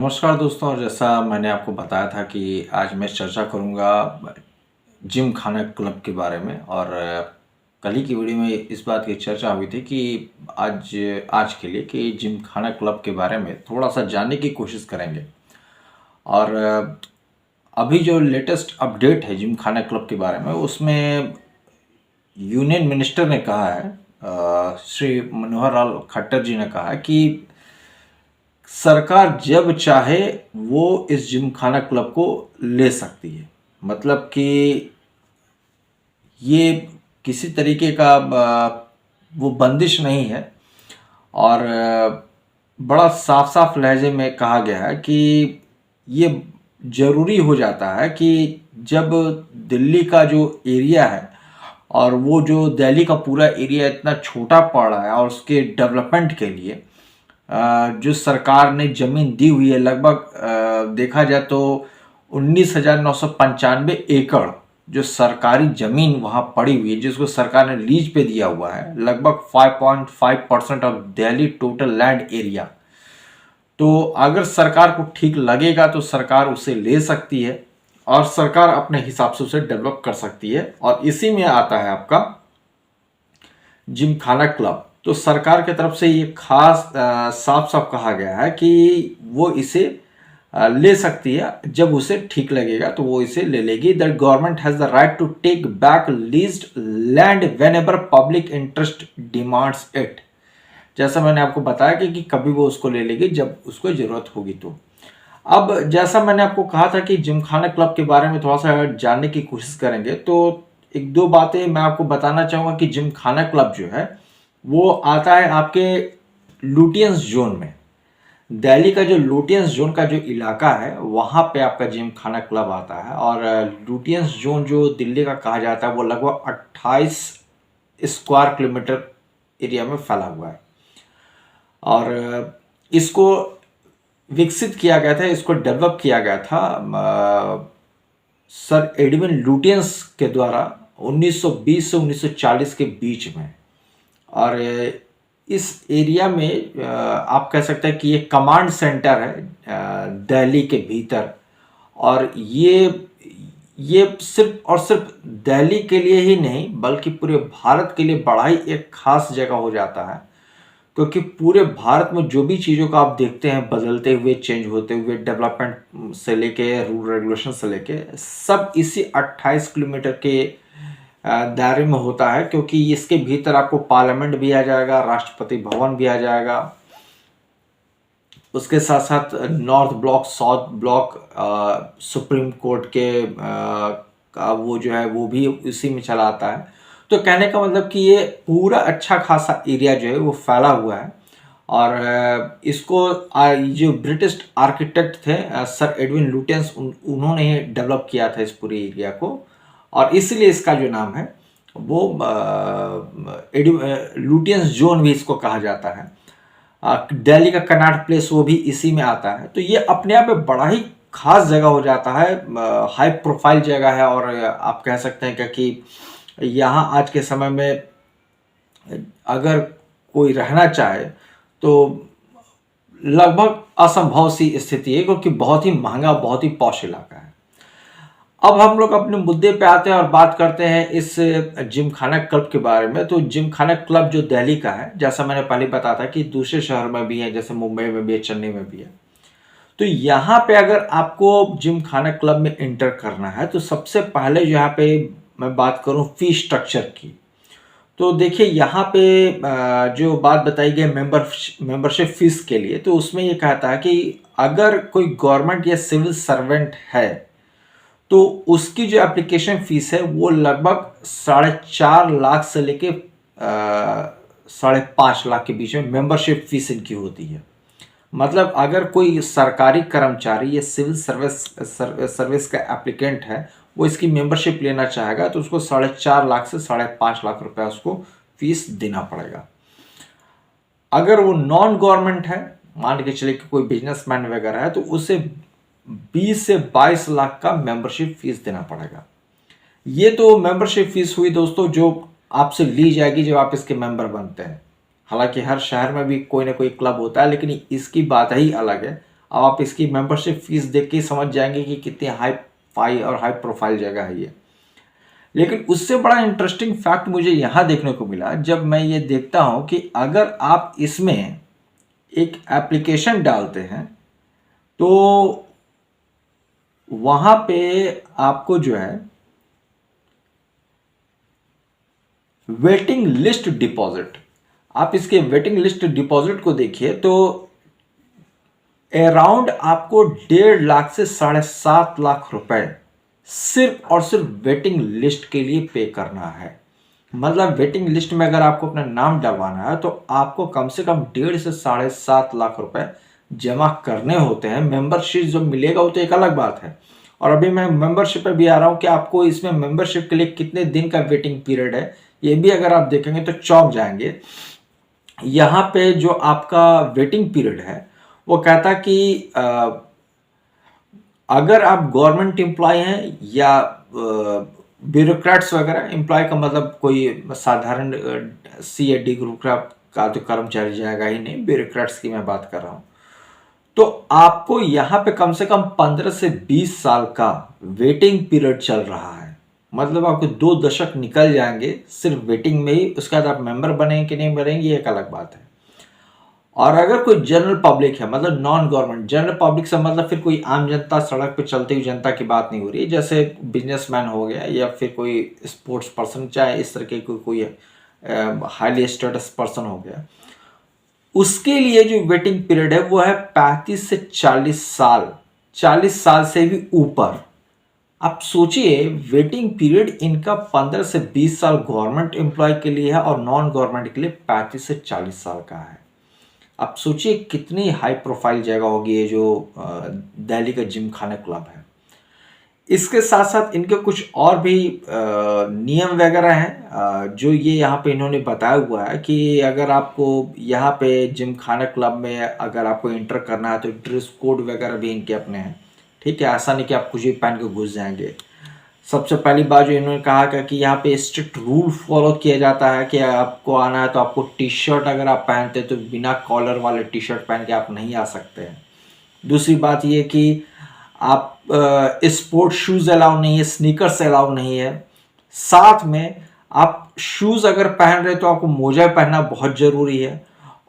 नमस्कार दोस्तों, और जैसा मैंने आपको बताया था कि आज मैं चर्चा करूंगा जिम खाना क्लब के बारे में। और कल ही की वीडियो में इस बात की चर्चा हुई थी कि आज आज के लिए कि जिम खाना क्लब के बारे में थोड़ा सा जानने की कोशिश करेंगे। और अभी जो लेटेस्ट अपडेट है जिम खाना क्लब के बारे में, उसमें यूनियन मिनिस्टर ने कहा है, श्री मनोहर लाल खट्टर जी ने कहा है कि सरकार जब चाहे वो इस जिमखाना क्लब को ले सकती है। मतलब कि ये किसी तरीके का वो बंदिश नहीं है। और बड़ा साफ साफ लहजे में कहा गया है कि ये ज़रूरी हो जाता है कि जब दिल्ली का जो एरिया है, और वो जो दिल्ली का पूरा एरिया इतना छोटा पड़ रहा है, और उसके डेवलपमेंट के लिए जो सरकार ने ज़मीन दी हुई है, लगभग देखा जाए तो 19,995 एकड़ जो सरकारी ज़मीन वहाँ पड़ी हुई है, जिसको सरकार ने लीज पे दिया हुआ है, लगभग 5.5% of Delhi total land area. तो अगर सरकार को ठीक लगेगा तो सरकार उसे ले सकती है, और सरकार अपने हिसाब से उसे डेवलप कर सकती है। और इसी में आता है आपका जिमखाना क्लब। तो सरकार की तरफ से ये खास साफ साफ कहा गया है कि वो इसे ले सकती है, जब उसे ठीक लगेगा तो वो इसे ले लेगी। That government has the right to take back leased land whenever public interest demands it. जैसा मैंने आपको बताया कि कभी वो उसको ले लेगी जब उसको जरूरत होगी। तो अब जैसा मैंने आपको कहा था कि जिमखाना क्लब के बारे में थोड़ा सा जानने की कोशिश करेंगे, तो एक दो बातें मैं आपको बताना चाहूँगा कि जिमखाना क्लब जो है वो आता है आपके लुटियंस जोन में। दिल्ली का जो लुटियंस जोन का जो इलाका है, वहाँ पे आपका जिमखाना क्लब आता है। और लुटियंस जोन जो दिल्ली का कहा जाता है, वो लगभग 28 स्क्वायर किलोमीटर एरिया में फैला हुआ है। और इसको विकसित किया गया था, इसको डेवलप किया गया था सर एडविन लुटियंस के द्वारा 1920 से 1940 के बीच में। और इस एरिया में आप कह सकते हैं कि ये कमांड सेंटर है दिल्ली के भीतर। और ये सिर्फ और सिर्फ दिल्ली के लिए ही नहीं, बल्कि पूरे भारत के लिए बड़ा ही एक खास जगह हो जाता है, क्योंकि पूरे भारत में जो भी चीज़ों का आप देखते हैं बदलते हुए, चेंज होते हुए, डेवलपमेंट से लेके रूल रेगुलेशन से लेके, सब इसी 28 किलोमीटर के दायरे में होता है। क्योंकि इसके भीतर आपको पार्लियामेंट भी आ जाएगा, राष्ट्रपति भवन भी आ जाएगा, उसके साथ साथ north block, south block, supreme court के का वो जो है वो भी इसी में चला आता है। तो कहने का मतलब कि ये पूरा अच्छा खासा एरिया जो है वो फैला हुआ है। और इसको जो ब्रिटिश आर्किटेक्ट थे सर एडविन लुटियंस, उन्होंने डेवलप किया था इस पूरे एरिया को। और इसलिए इसका जो नाम है वो लुटियंस जोन भी इसको कहा जाता है। दिल्ली का कनॉट प्लेस वो भी इसी में आता है। तो ये अपने आप में बड़ा ही खास जगह हो जाता है, हाई प्रोफाइल जगह है। और आप कह सकते हैं कि यहाँ आज के समय में अगर कोई रहना चाहे तो लगभग असंभव सी स्थिति है, क्योंकि बहुत ही महंगा, बहुत ही पॉश इलाका है। अब हम लोग अपने मुद्दे पे आते हैं और बात करते हैं इस जिमखाना क्लब के बारे में। तो जिमखाना क्लब जो दिल्ली का है, जैसा मैंने पहले बताया था कि दूसरे शहर में भी है, जैसे मुंबई में भी है, चेन्नई में भी है। तो यहाँ पे अगर आपको जिमखाना क्लब में एंटर करना है, तो सबसे पहले यहाँ पे मैं बात करूँ फी स्ट्रक्चर की, तो देखिए यहाँ पे जो बात बताई गई मेंबरशिप फीस के लिए, तो उसमें ये कहता है कि अगर कोई गवर्नमेंट या सिविल सर्वेंट है तो उसकी जो एप्लीकेशन फीस है वो लगभग 4.5 लाख से लेके 5.5 लाख के बीच में मेंबरशिप फीस इनकी होती है। मतलब अगर कोई सरकारी कर्मचारी या सिविल सर्विस का एप्लीकेंट है, वो इसकी मेंबरशिप लेना चाहेगा, तो उसको 4.5 लाख से 5.5 लाख रुपया उसको फीस देना पड़ेगा। अगर वो नॉन गवर्नमेंट है, मान के चले कि कोई बिजनेसमैन वगैरह है, तो उसे 20 से 22 लाख का मेंबरशिप फीस देना पड़ेगा। ये तो मेंबरशिप फीस हुई दोस्तों, जो आपसे ली जाएगी जब आप इसके मेंबर बनते हैं। हालांकि हर शहर में भी कोई ना कोई क्लब होता है, लेकिन इसकी बात ही अलग है। अब आप इसकी मेंबरशिप फीस देख के ही समझ जाएंगे कि कितनी हाई फाई और हाई प्रोफाइल जगह है ये। लेकिन उससे बड़ा इंटरेस्टिंग फैक्ट मुझे यहाँ देखने को मिला जब मैं ये देखता हूँ कि अगर आप इसमें एक एप्लीकेशन डालते हैं तो वहाँ पे आपको जो है वेटिंग लिस्ट डिपॉजिट, आप इसके वेटिंग लिस्ट डिपॉजिट को देखिए तो अराउंड आपको 1.5 लाख से 7.5 लाख रुपए सिर्फ और सिर्फ वेटिंग लिस्ट के लिए पे करना है। मतलब वेटिंग लिस्ट में अगर आपको अपना नाम डलवाना है तो आपको कम से कम 1.5 से 7.5 लाख रुपए जमा करने होते हैं। मेंबरशिप जो मिलेगा वो तो एक अलग बात है। और अभी मैं मेंबरशिप पे भी आ रहा हूँ कि आपको इसमें मेंबरशिप के लिए कितने दिन का वेटिंग पीरियड है, ये भी अगर आप देखेंगे तो चौंक जाएंगे। यहाँ पे जो आपका वेटिंग पीरियड है वो कहता कि अगर आप गवर्नमेंट एम्प्लॉय हैं या ब्यूरोक्रेट्स वगैरह, एम्प्लॉय का मतलब कोई साधारण सी या डी ग्रुप का तो कर्मचारी जाएगा ही नहीं, ब्यूरोक्रेट्स की मैं बात कर रहा हूँ, तो आपको यहाँ पे कम से कम 15 से 20 साल का वेटिंग पीरियड चल रहा है। मतलब आपको 2 दशक निकल जाएंगे सिर्फ वेटिंग में ही। उसके बाद आप मेंबर बनेंगे कि नहीं बनेंगे ये एक अलग बात है। और अगर कोई जनरल पब्लिक है, मतलब नॉन गवर्नमेंट, जनरल पब्लिक से मतलब फिर कोई आम जनता, सड़क पे चलती हुई जनता की बात नहीं हो रही है, जैसे बिजनेसमैन हो गया या फिर कोई स्पोर्ट्स पर्सन, चाहे इस तरह के कोई हाईली स्टेटस पर्सन हो गया, उसके लिए जो वेटिंग पीरियड है वो है 35 से 40 साल, 40 साल से भी ऊपर। आप सोचिए वेटिंग पीरियड इनका 15 से 20 साल गवर्नमेंट एम्प्लॉय के लिए है और नॉन गवर्नमेंट के लिए 35 से 40 साल का है। आप सोचिए कितनी हाई प्रोफाइल जगह होगी ये जो दिल्ली का जिम खाना क्लब है। इसके साथ साथ इनके कुछ और भी नियम वगैरह हैं जो ये यहाँ पे इन्होंने बताया हुआ है कि अगर आपको यहाँ पे जिम खाना क्लब में अगर आपको एंटर करना है तो ड्रेस कोड वगैरह भी इनके अपने हैं। ठीक है, ऐसा नहीं कि आप कुछ भी पहन के घुस जाएंगे। सबसे पहली बात जो इन्होंने कहा कि यहाँ पे स्ट्रिक्ट रूल फॉलो किया जाता है कि आपको आना है तो आपको टी शर्ट अगर आप पहनते तो बिना कॉलर वाले टी शर्ट पहन के आप नहीं आ सकते हैं। दूसरी बात ये कि आप स्पोर्ट शूज़ अलाउ नहीं है, स्नीकर्स अलाउ नहीं है। साथ में आप शूज़ अगर पहन रहे तो आपको मोजा पहनना बहुत ज़रूरी है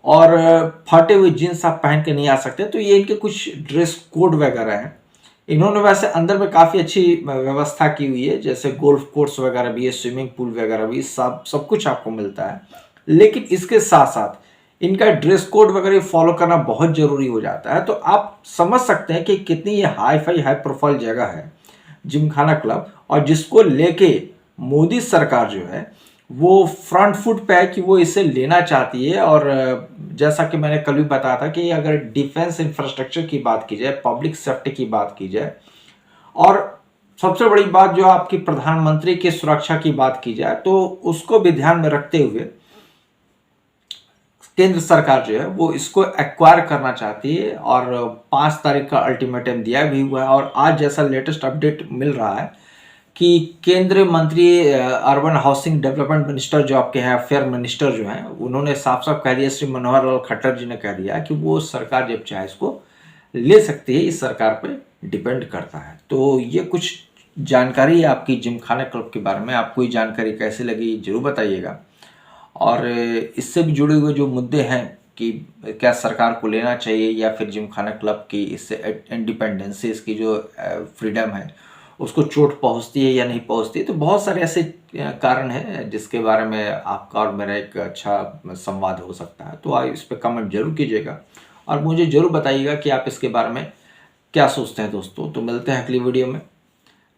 और फटे हुए जीन्स आप पहन के नहीं आ सकते। तो ये इनके कुछ ड्रेस कोड वगैरह हैं। इन्होंने वैसे अंदर में काफ़ी अच्छी व्यवस्था की हुई है, जैसे गोल्फ कोर्स वगैरह भी है, स्विमिंग पूल वगैरह भी, सब कुछ आपको मिलता है। लेकिन इसके साथ साथ इनका ड्रेस कोड वगैरह फॉलो करना बहुत ज़रूरी हो जाता है। तो आप समझ सकते हैं कि कितनी ये हाई प्रोफाइल जगह है जिम खाना क्लब, और जिसको लेके मोदी सरकार जो है वो फ्रंट फुट पे है कि वो इसे लेना चाहती है। और जैसा कि मैंने कल भी बताया था कि अगर डिफेंस इंफ्रास्ट्रक्चर की बात की जाए, पब्लिक सेफ्टी की बात की जाए, और सबसे बड़ी बात जो आपकी प्रधानमंत्री की सुरक्षा की बात की जाए, तो उसको भी ध्यान में रखते हुए केंद्र सरकार जो है वो इसको एक्वायर करना चाहती है और 5 तारीख का अल्टीमेटम दिया भी हुआ है। और आज जैसा लेटेस्ट अपडेट मिल रहा है कि केंद्रीय मंत्री अर्बन हाउसिंग डेवलपमेंट मिनिस्टर जो आपके हैं, अफेयर मिनिस्टर जो हैं, उन्होंने साफ साफ कह दिया, श्री मनोहर लाल खट्टर जी ने कह दिया कि वो सरकार जब चाहे इसको ले सकती है, इस सरकार पे डिपेंड करता है। तो ये कुछ जानकारी है आपकी जिम खाना क्लब के बारे में। आपको ये जानकारी कैसे लगी जरूर बताइएगा। और इससे भी जुड़े हुए जो मुद्दे हैं कि क्या सरकार को लेना चाहिए या फिर जिम खाना क्लब की इससे इंडिपेंडेंस, इसकी जो फ्रीडम है उसको चोट पहुंचती है या नहीं पहुंचती, तो बहुत सारे ऐसे कारण हैं जिसके बारे में आपका और मेरा एक अच्छा संवाद हो सकता है। तो आप इस पर कमेंट जरूर कीजिएगा और मुझे जरूर बताइएगा कि आप इसके बारे में क्या सोचते हैं दोस्तों। तो मिलते हैं अगली वीडियो में।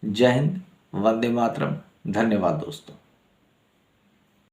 जय हिंद, वंदे मातरम, धन्यवाद दोस्तों।